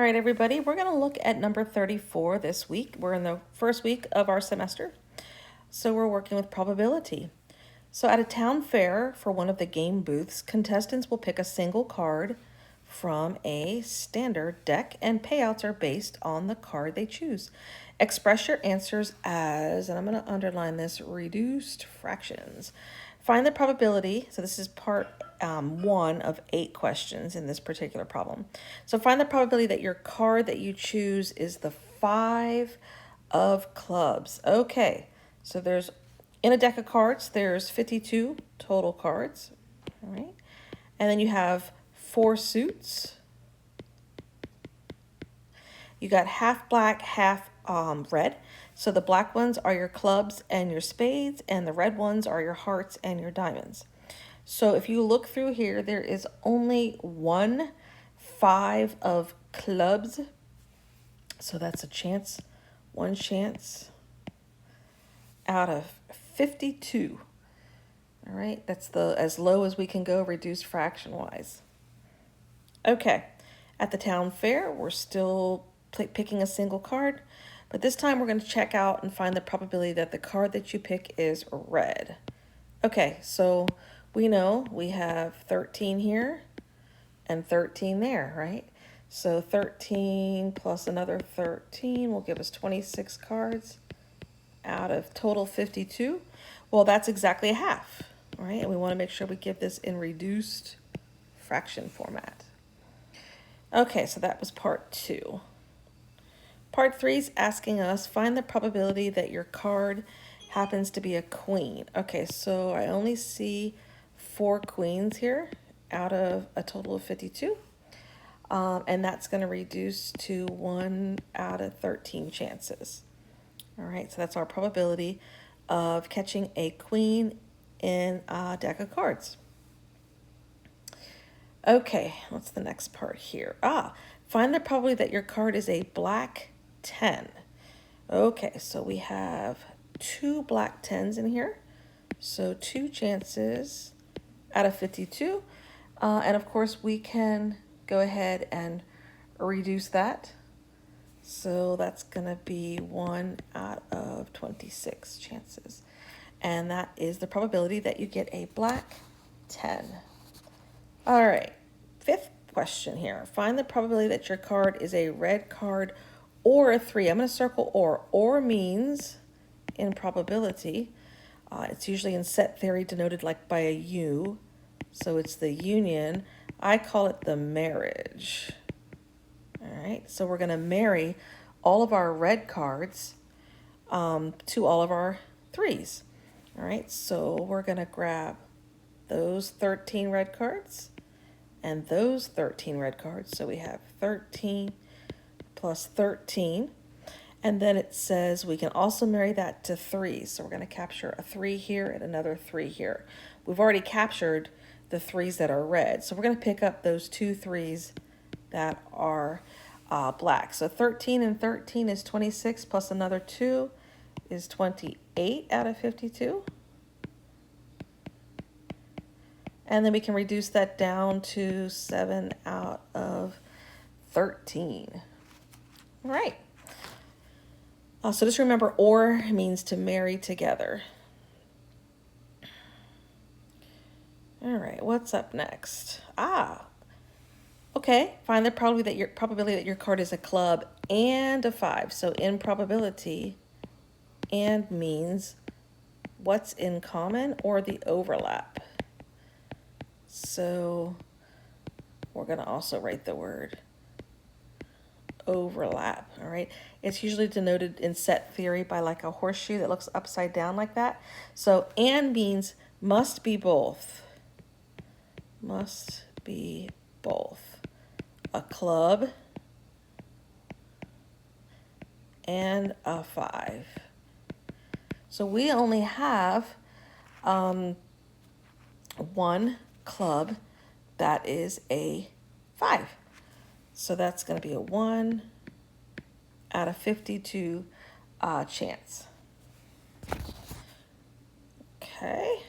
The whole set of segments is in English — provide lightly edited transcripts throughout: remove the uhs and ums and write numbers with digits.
right, everybody, we're going to look at number 34 this week. We're in the first week of our semester, so we're working with probability. So at a town fair for one of the game booths, contestants will pick a single card from a standard deck, and payouts are based on the card they choose. Express your answers as, and I'm going to underline this, reduced fractions. Find the probability, so this is part 1 of 8 questions in this particular problem. So find the probability that your card that you choose is the 5 of clubs. Okay, so there's, in a deck of cards, there's 52 total cards, all right? And then you have 4 suits. You got half black, half red. So the black ones are your clubs and your spades, and the red ones are your hearts and your diamonds. So if you look through here, there is only 1 5 of clubs. So that's a chance, 1 chance out of 52. All right, that's the as low as we can go reduced fraction wise. Okay, at the town fair, we're still picking a single card, but this time we're going to check out and find the probability that the card that you pick is red. Okay, so we know we have 13 here and 13 there, right? So 13 plus another 13 will give us 26 cards out of total 52. Well, that's exactly a half, right? And we want to make sure we give this in reduced fraction format. Okay, so that was part 2. Part 3 is asking us, find the probability that your card happens to be a queen. Okay, so I only see 4 queens here out of a total of 52. And that's going to reduce to 1 out of 13 chances. All right, so that's our probability of catching a queen in a deck of cards. Okay, what's the next part here? Find the probability that your card is a black 10. Okay, so we have 2 black 10s in here. So 2 chances out of 52. And of course, we can go ahead and reduce that. So that's going to be 1 out of 26 chances. And that is the probability that you get a black 10. All right, 5th question here. Find the probability that your card is a red card or a 3. I'm going to circle or. Or means, in probability, it's usually in set theory denoted like by a U. So it's the union. I call it the marriage. All right, so we're going to marry all of our red cards to all of our 3s. All right, so we're going to grab those 13 red cards and those 13 red cards. So we have 13 plus 13. And then it says we can also marry that to 3s. So we're going to capture a 3 here and another 3 here. We've already captured the 3s that are red. So we're going to pick up those 2 3s that are black. So 13 and 13 is 26 plus another 2 is 28 out of 52. And then we can reduce that down to 7 out of 13. All right. So just remember, or means to marry together. All right, what's up next? Okay, find the probability that your card is a club and a 5. So in probability, and means what's in common or the overlap. So we're going to also write the word overlap, all right? It's usually denoted in set theory by like a horseshoe that looks upside down like that. So and means must be both. Must be both. A club and a 5. So we only have 1 club that is a 5. So that's going to be a 1 out of 52 chance. Okay.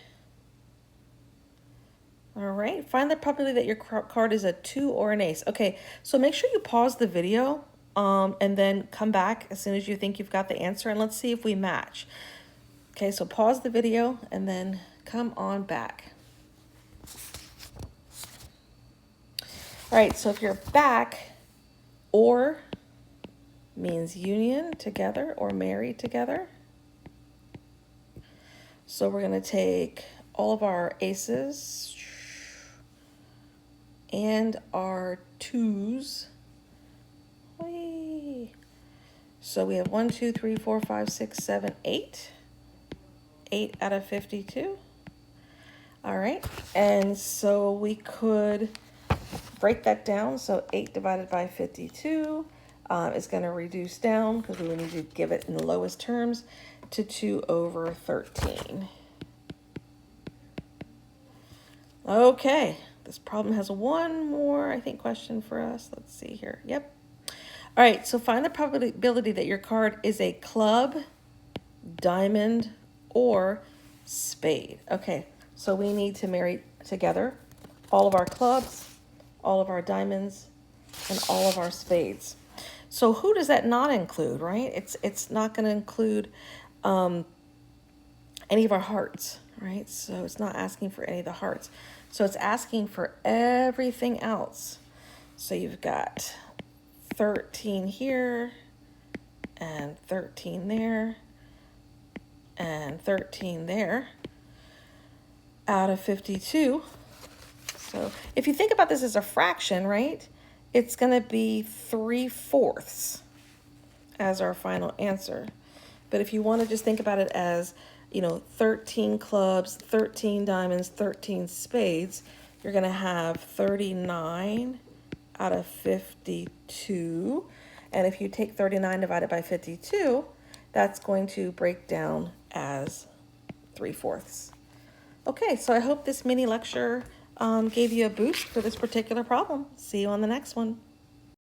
All right, find the probability that your card is a 2 or an ace. Okay, so make sure you pause the video and then come back as soon as you think you've got the answer, and let's see if we match. Okay, so pause the video and then come on back. All right, so if you're back, or means union, together, or married together. So we're going to take all of our aces and our twos. Whee. So we have 1, 2, 3, 4, 5, 6, 7, 8. 8 out of 52. All right, and so we could break that down. So 8 divided by 52 is going to reduce down, because we would need to give it in the lowest terms, to 2 over 13. Okay, this problem has one more, I think, question for us. Let's see here. Yep. All right, so find the probability that your card is a club, diamond, or spade. Okay, so we need to marry together all of our clubs, all of our diamonds, and all of our spades. So who does that not include, right? It's not going to include any of our hearts, right? So it's not asking for any of the hearts. So it's asking for everything else. So you've got 13 here, and 13 there, and 13 there, out of 52. So if you think about this as a fraction, right, it's going to be 3/4 as our final answer. But if you want to just think about it as, 13 clubs, 13 diamonds, 13 spades, you're going to have 39 out of 52. And if you take 39 divided by 52, that's going to break down as 3/4. Okay, so I hope this mini lecture gave you a boost for this particular problem. See you on the next one.